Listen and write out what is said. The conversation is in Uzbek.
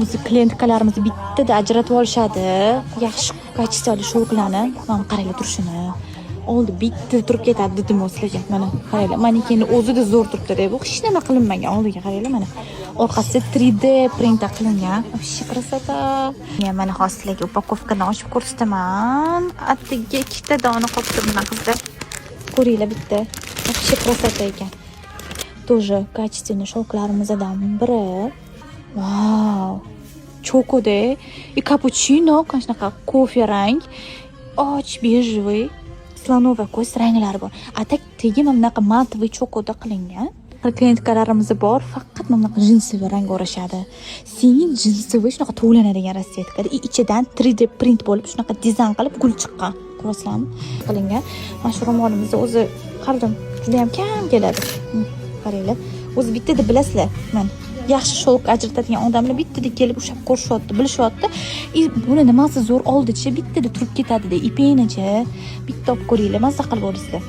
O'zi klientkalarimizni bittada ajratib olishadi. Yaxshi kачествoli showklarni. Mana qaranglar turishini. Oldi bitta turib ketadi dedim sizlarga. Mana qaranglar. Manekenni o'zida zo'r turibdi-da. Bu hech nima qilinmagan. Oldiga qaranglar mana. Orqasi 3D print qilingan. Вообще красота. Men mana hozir sizlarga upakovkani ochib ko'rsataman. Attiga ikkita dona qolibdi mana qizlar. Ko'ringlar bitta. Вообще красота ekan. Тоже качественный showklarimizdan biri. Vau. Chokoda и cappuccino, qanaqa kofe rang, och bejviy, slonovый ko'z ranglari bor. Atak tegi mana bunaqa matviy chokoda qilingan. Klientkalarimiz bor, faqat mana bunaqa jinsiviy rang o'rashadi. Sening jinsiviy shunaqa to'lanadigan rassetkada ichidan 3D print bo'lib shunaqa dizayn qilib gul chiqqan. Ko'rasizlarmi? Qilingan. Mana shu ro'molimizni o'zi qaradim, juda ham kam keladi. Qaranglar. O'zi bittada bilasizlar. Mana yaxshi showk ajratadigan odamlar bittada kelib ushab ko'rishyapti, bilishyapti. Buni nimasi zo'r oldichi bittada turib ketadi-da, ipinichi bitta olib ko'ringlar, mazza qilib olasizlar.